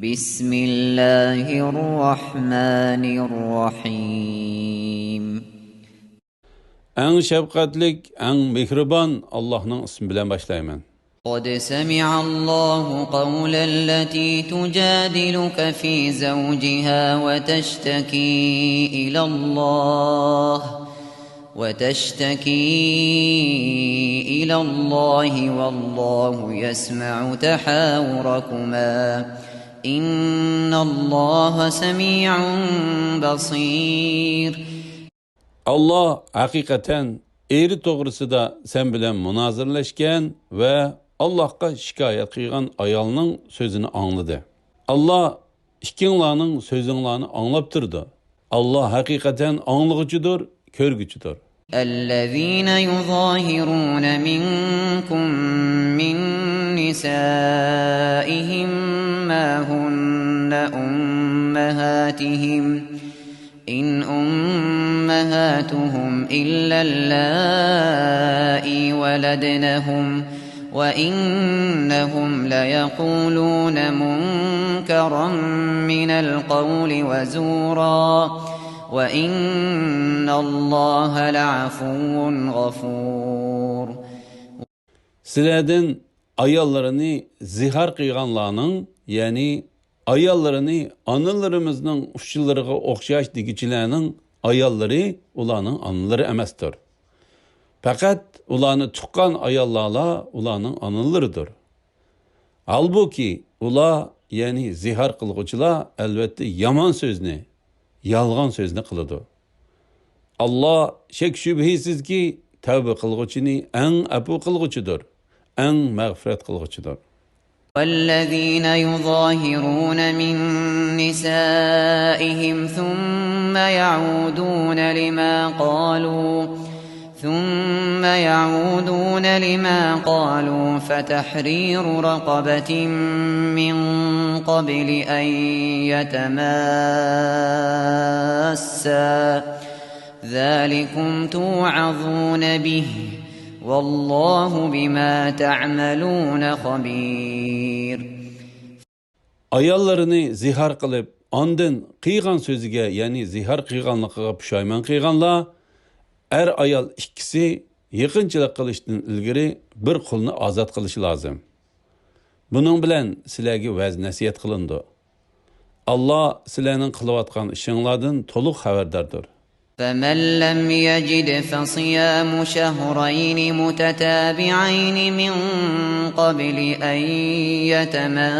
بسم الله الرحمن الرحيم. En şefkatlik, en mihriban Allah'ın ismiyle başlayayım. قد سمع الله قول التي تجادلك في زوجها وتشتكي إلى الله والله يسمع تحاوركما إن الله سميع بصير. Allah hakikaten eri doğrusu da sen bilen münazirleşken ve Allah'a şikayet kıygan ayalının sözünü anladı. Allah ikinlarının sözünlerini anlaptırdı. Allah hakikaten anlıgıcıdır, körgücüdür. الذين يظاهرون منكم من نسائهم ما هن أمهاتهم إن أمهاتهم إلا اللائي ولدنهم وإنهم ليقولون منكرا من القول وزورا وَإِنَّ اللّٰهَ لَعَفُوٌّ غَفُورٌ. Sizlerden ayallarını zihar kıyganlarının, yani ayallarını anılarımızın uççularına okşaş digiçilerinin ayalları ulanın anıları emestir. Fakat ulanı tukkan ayallarla ulanın anılarıdır. Halbuki ula yani zihar kılgıçılar elbette yaman sözünü, yalgan sözünü kılıdı. Allah şek şübhisiz ki tövbe kılgıçını en apu kılgıçıdır, en mağfiret kılgıçıdır. وَالَّذ۪ينَ يُظَاهِرُونَ مِنْ نِسَائِهِمْ ثُمَّ يَعُودُونَ لِمَا قَالُوا فَتَحْرِيرُ رَقَبَةٍ مِّن قَبْلِ أَنْ يَتَمَاسَّا ذَٰلِكُمْ تُوعَظُونَ بِهِ وَاللّٰهُ بِمَا تَعْمَلُونَ خَبِيرٌ. Ayallarını zihar kılıp andın kıygan sözüge, yani zihar kıyganlığa püşayman kıyganla er ayal ikkisi yıkınçılık kılıştın ilgiri bir kulunu azat kılışı lazım. Bunun bilen silerge vaz nasiyet kılındı. Allah silerinin kılıvatkan işinladın toluk haberdardır. فَمَنْ لَمْ يَجِدْ فَصِيَامُ شَهْرَيْنِ مُتَتَابِعَيْنِ مِنْ قَبْلِ أَنْ يَتَمَاسَّا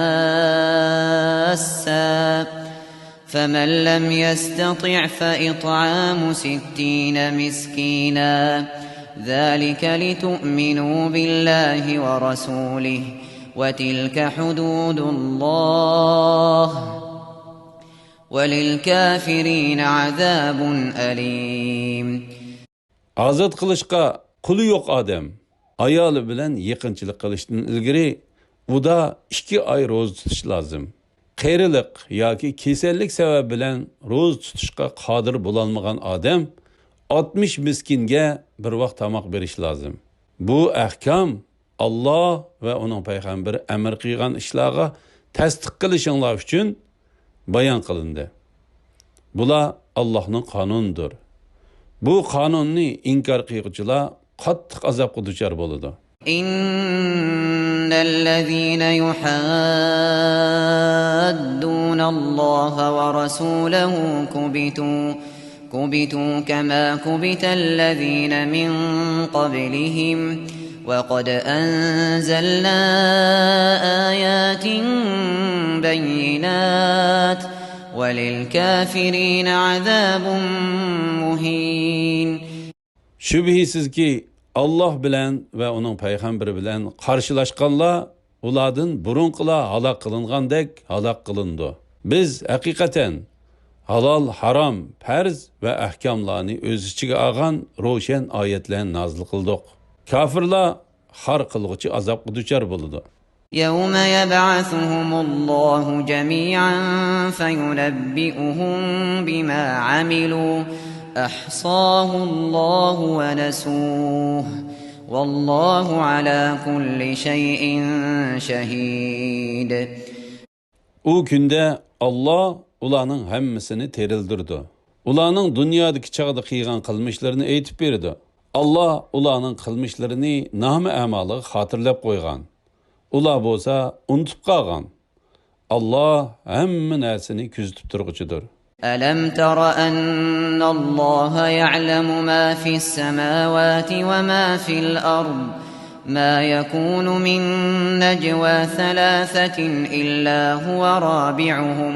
فَمَنْ لَمْ يَسْتَطِعْ فَإِطْعَامُ 60 مِسْكِينًا ذَلِكَ لِتُؤْمِنُوا بِاللَّهِ وَرَسُولِهِ وَتِلْكَ حُدُودُ اللّٰهِ وَلِلْكَافِرِينَ عَذَابٌ أَلِيمٌ. Azat kılışka kulu yok Adem. Ayalı bilen yıkınçılık kılıştın ilgiri bu da 2 ay roz tutuş lazım. Qeyrilik yoki kesellik sebebi bilen roz tutuşka qadir bulanmagan Adem 60 miskinge bir vaqt tamaq beriş lazım. Bu ahkam Allah ve onun peygamberi emir qilgan işlarga tasdiq qilishinglar uchun bayon qilindi. Bular Allah'ın kanunudur. Bu kanunni inkar qilguvchilar qattiq azobga duchor bo'ladi. إن الذين يحادون الله ورسوله كبتوا كما كبت الذين من قبلهم وقد أنزلنا آيات بينات وللكافرين عذاب مهين. Şübhisiz ki Allah bilen ve onun peygamberi bilen karşılaşkanlar uladın burunqıla halak kılingandek halak kılındı. Biz hakikaten halal, haram, farz ve ahkamlarını öz içige algan roşen ayetlerini nazil kıldık. Kafirlar har kılgıcı azaplı düşer buldu. يَوْمَ يَبْعَثُهُمُ اللّٰهُ جَمِيعًا فَيُنَبِّئُهُم بِمَا عَمِلُوا أَحْصَاهُ اللّٰهُ وَنَسُوهُ وَاللّٰهُ عَلَى كُلِّ شَيْءٍ شَهِيدٌ. U künde Allah ulanın hemmisini terildirdi. Ulanın dünyadaki çağda kıygan kılmışlarını eğitip berdi. Allah ulanın kılmışlarını namı amalı hatırlap koygan. Ula bolsa unutup kalgan. Allah hemmin ersini küzütüp durgucudur. ألم تر أن الله يعلم ما في السماوات وما في الأرض ما يكون من نجوى ثلاثة إلا هو رابعهم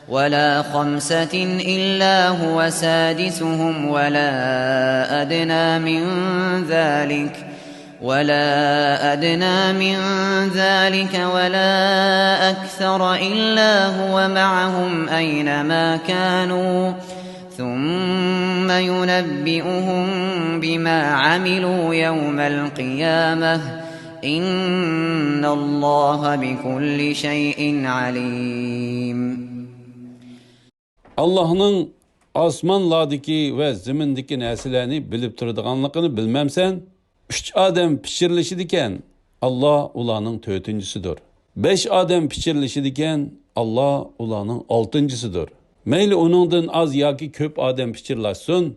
ولا خمسة إلا هو سادسهم ولا أدنى من ذلك ولا أكثر إلا هو معهم أينما كانوا ثم ينبئهم بما عملوا يوم القيامة إن الله بكل شيء عليم. Allah'ın asmanlardaki ve zimindeki nesillerini bilip turduğanlıkını bilmemsen, 3 adam pişirilişidiken Allah ulanın tötüncüsüdür. 5 adam pişirilişidiken Allah ulanın altıncısıdır. Meyli onundan az yaki köp adam pişirilaşsın,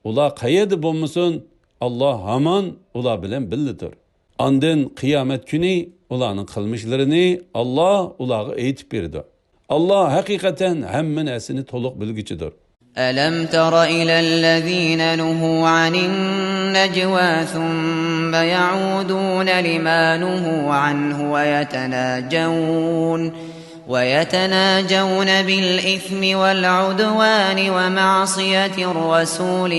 ula qayedi bulmusun, Allah haman ula bilen billidir. Andın kıyamet günü ulanın kılmışlarını Allah ulağı eğitip berdi. Allah hakikaten hemmin esini toluk bilgicidir. ألم تر إلى الذين نهوا عن النجوى ثم يعودون لما نهوا عنه ويتناجون بالإثم والعدوان ومعصية الرسول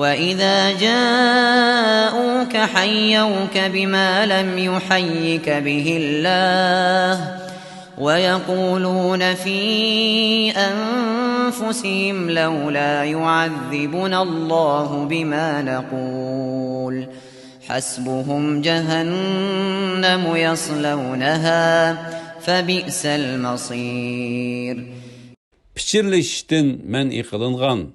وإذا جاءوك حيوك بما لم يحيك به الله ويقولون في أنفسهم لولا يعذبنا الله بما نقول حسبهم جهنم يصلونها فبئس المصير. Pişirilişten men'i kılıngan,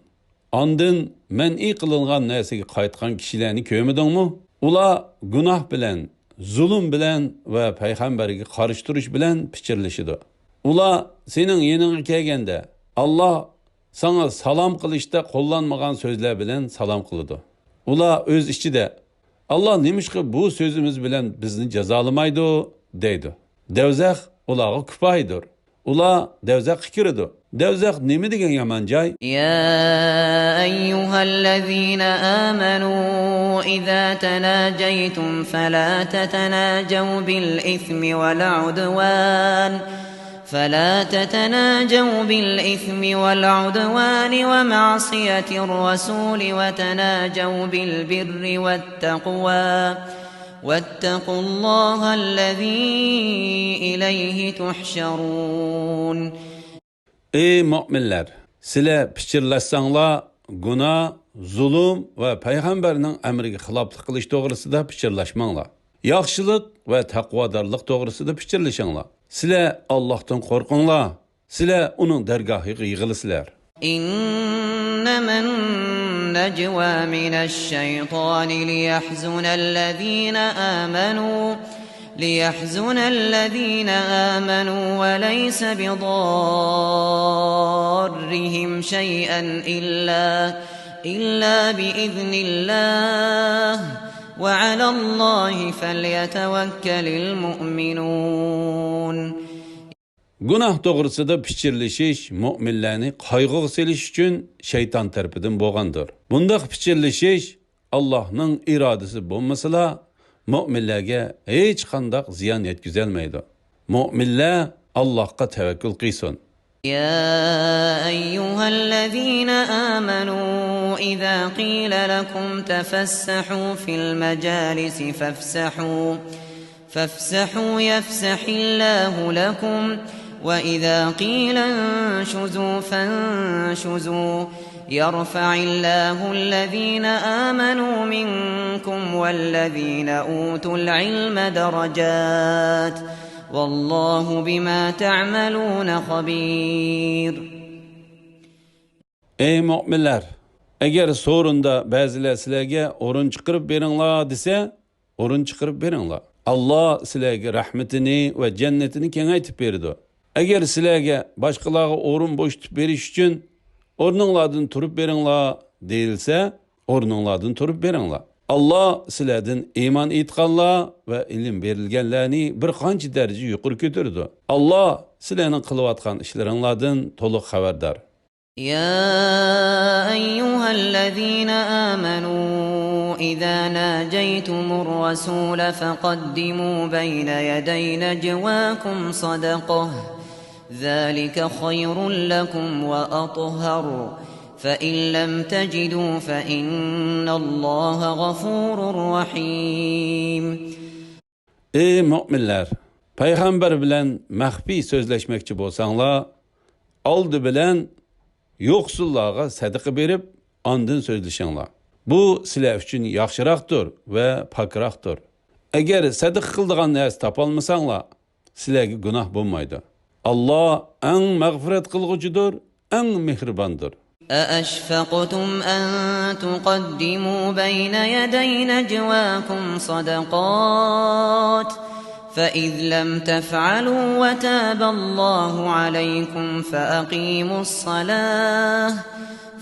andın men'i kılıngan nesigi qaytgan kişilerini kömüdün mü? Ula günah bilen, zulüm bilen ve peygamberge karıştırış bilen piçirlişidi. Ula senin yenine kelgende Allah sana salam kılışta kullanmagan sözler bilen salam kılıdı. Ula öz içide Allah nemiş ki bu sözümüz bilen bizni cezalamaydı deydi. Devzak ulağı küpaydır. Ula devzak fikiridir. Devzak nemi degen yaman cay? يا أيها الذين آمنوا إذا تناجيتم فلا تتناجوا بالإثم والعدوان ومعصية الرسول وتناجوا بالبر والتقوى واتقوا الله الذي إليه تحشرون. Ey müminler! Sile piçirleşsanlar günah, zulüm ve peygamberinin emrine xilaflık kılış doğrusunda piçirleşmanlar. Yaxşılık ve takvadarlık doğrusunda piçirleşanlar. Sile Allah'tan korkunlar. Sile onun dergahı yığılısılar. إنما النجوى من الشيطان ليحزن الذين آمنوا وليس بضارهم شيئا إلا بإذن الله وعلى الله فليتوكل المؤمنون. Günah doğrusunda piçirleşiş müminlerini kaygıga seliş için şeytan tarafından boğandır. Bundaq piçirleşiş Allah'ın iradesi bulmasıyla müminlerge hiç qandaq ziyan yetküzelmeydi. Müminler Allah'a tevekkül qilsin. يا أيها الذين آمنوا إذا قيل لكم تفسحوا في المجالس فافسحوا يفسح الله لكم وإذا قيل انشزوا فانشزوا يرفع الله الذين آمنوا منكم والذين أوتوا العلم درجات والله بما تعملون خبير. Ey müminler! Eğer sorunda bazılar sizlerge orun çıkarıp berinler dese, orun çıkarıp berinler. Allah sizlarga rahmatini va jannatini kengaytib berdi. Agar sizlarga boshqalarga o'rin bo'shatib berish uchun o'rninglardan turib beringlar deyilsa, o'rninglardan turib beringlar. Allah sizlardan iymon etganlar va ilm berilganlarni bir qancha daraja yuqori ko'tardi. Allah sizlarning qilayotgan ishlaringlardan to'liq xabardor. يا أيها الذين آمنوا إذا ناجيتم الرسول فقدموا بين يدي نجواكم صدقة ذلك خير لكم وأطهر فإن لم تجدوا فإن الله غفور رحيم. Ey müminler! Peygamber bilen mahfi sözleşmekçi bolsanlar, aldı bilen yoksullarga sadaqa berip, andın sözleşinlar. Bu sizlar üçün yaxşıraqdır ve pakıraqdır. Eğer sadaqa qıldığan narsa tapalmasanlar, sizlarga günah bo'lmaydi. Allah en mağfiret qılğucudur, en mehribandır. أأشفقتم أن تقدموا بين يدي نجواكم صدقات فإذ لم تفعلوا وتاب الله عليكم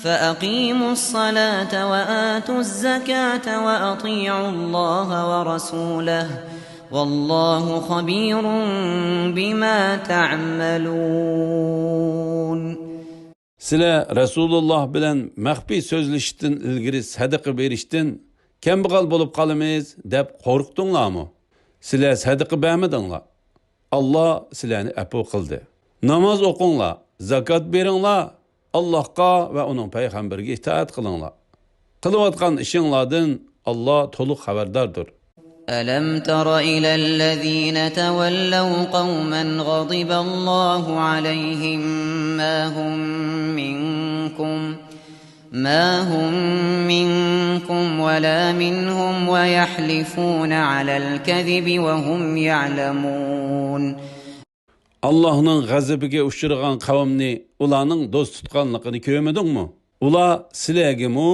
فأقيموا الصلاة وآتوا الزكاة وأطيعوا الله ورسوله والله خبير بما تعملون. Sizlar Rasulullah bilen mahfi sözleşishdan ilgari sadaqa berishdan kambag'al bo'lib qolamiz deb qo'rqdinglarmi? Sizlar sadaqa bermadinglar. Allah sizlarni afv qildi. Namoz o'qinglar, zakot beringlar, Allohga va uning payg'ambariga itoat qilinglar. Qilayotgan ishinglardan Allah to'liq xabardordir. ألم تر إلى الذين تولوا قوما غضب الله عليهم ما هم منكم ولا منهم ويحلفون على الكذب وهم يعلمون. Allah'ın g'azabiga uchragan qavmni ularning do'st tutganligini ko'rmadingmi? Ular sizlargami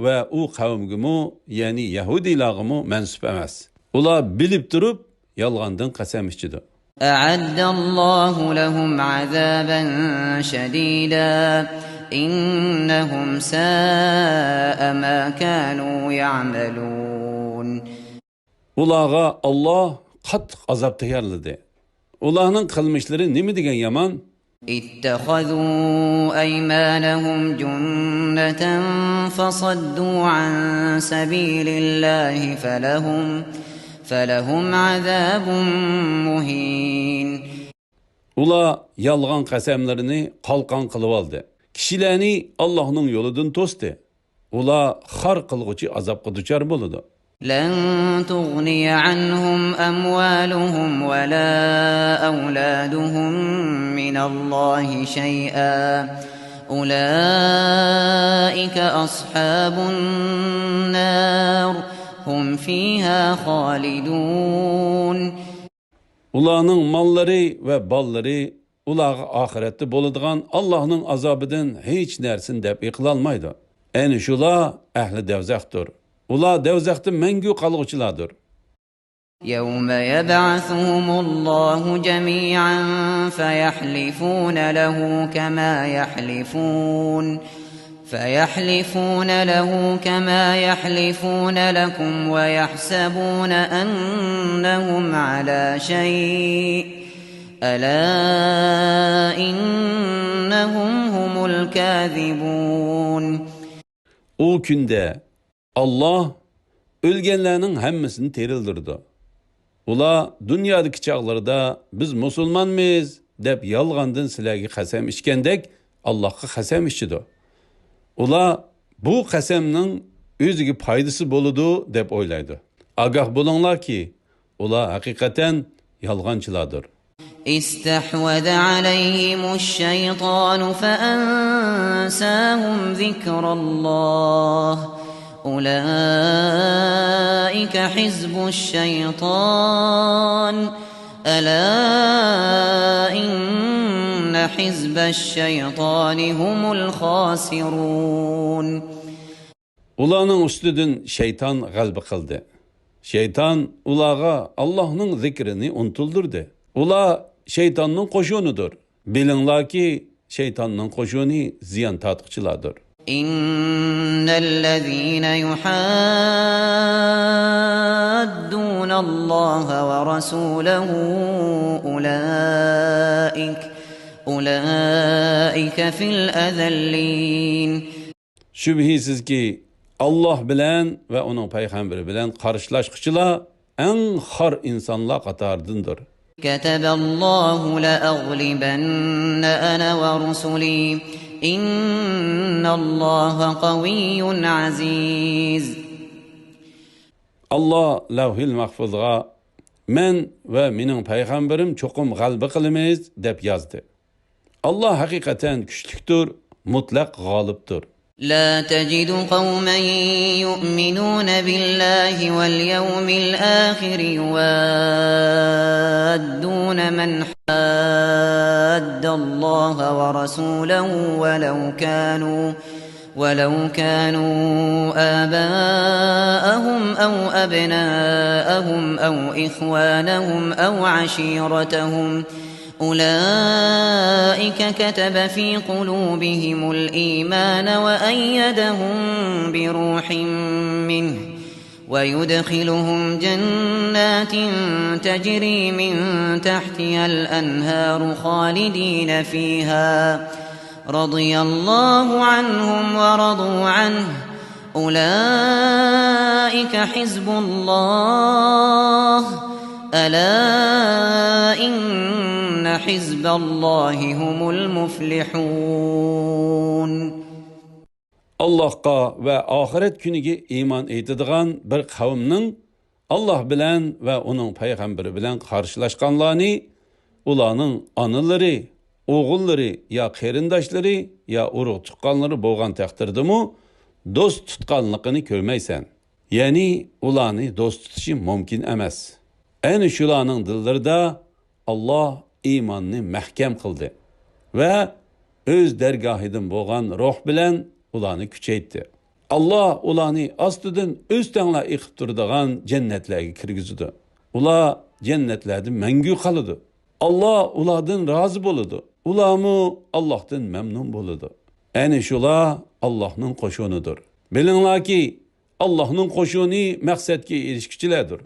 va u qavmgami, ya'ni yahudiylargami mansub emas. Ular bilib turib yolg'ondan qasam ichdi. أعد الله لهم عذابا شديدا إنهم ساء ما كانوا يعملون. Ularga Allah qattiq azob tayyorladi. Ularning qilmishlari nima degan yomon? اتخذوا أيمانهم جنة فصدوا عن سبيل الله فلهم عذاب مهين. Ular yalğan qasamlarini qalqan qilib oldi. Kishilarni Allohning yo'lidan to'sdi. Ular xar qilg'uchi azobga duchor bo'ladi. لن تغني عنهم أموالهم ولا أولادهم من الله شيئا أولئك أصحاب النار هم فيها خالدون. Ularning mollari va ballari ularga oxiratda bo'ladigan Allohning azobidan hech narsin deb yiqilolmaydi. Ayni shular ahli davzaxdir. Ular davzaxda mangu qolg'uchilardir. يوم يبعثهم الله جميعا فيحلفون له كما يحلفون لكم ويحسبون أنهم على شيء ألا إنهم هم الكاذبون. O günde Allah ölgenlerinin hemmisini terildirdi. Ular dünyadaki çağlarda biz musulman mıyız dep yalgandın silagi qasam içkendek Allah'a qasam içidi. Ular bu qasamning o'ziga foydasi bo'ladi deb o'ylaydi. Agah bo'linglar ki, ular haqiqatan yolg'onchilardir. استحوذ عليهم الشيطان فأنساهم ذكر الله أولئك حزب الشيطان ألا إن حزب الشيطان هم الخاسرون. Ularning ustidan shayton g'alaba qildi. Şeytan ulağa Allah'ın zikrini unutuldurdu. Ula şeytanın qoşunudur. Bilinglar ki şeytanın qoşunu ziyan tatqıçılardır. إن الذين يحادون الله ورسوله أولئك في الأذلين. Şübhisiz ki Allah bilen ve onun peygamberi bilen karşılaşqıçılar en har insanlar qatarındır. كتب الله لأغلبن أنا ورسلي إن الله قوي عزيز. Allah lavhil mahfuzga men ve mening peygamberim çokum galba qilamiz deb yazdı. Allah hakikaten güçlüktür, mutlak galiptir. لا تجد قوما يؤمنون بالله واليوم الآخر يوادون من حاد الله ورسوله ولو كانوا آباءهم أو أبناءهم أو إخوانهم أو عشيرتهم أولئك كتب في قلوبهم الإيمان وأيدهم بروح منه ويدخلهم جنات تجري من تحتها الأنهار خالدين فيها رضي الله عنهم ورضوا عنه أولئك حزب الله ألا إن حزب الله هم المفلحون. Allahqa ve ahiret günüge iman etadigan bir kavmning Allah bilan ve onun peygamberi bilan karşılaşkanlarını ularning analari, o'g'illari ya qarindoshlari ya urug' tuqqanlari bo'lgan taqdirdami do'st tutganligini ko'rmaysan. Ya'ni ularni do'st tutishi mumkin emas. Ayni shularning dillarida Allah iymonni mahkam qildi va o'z dargohidan bo'lgan ruh bilan ularni kuchaytdi. Allah ularni ostidan o'ztanlar iqib turadigan jannatlarga kirgizdi. Ular jannatlarda mangu qoladi. Allah ulardan rozi bo'ladi. Ularmi Allohdan mamnun bo'ladi. Ayni shular Allohning qo'shunidir. Bilinglarki, Allohning qo'shuni maqsadga erishguchilardir.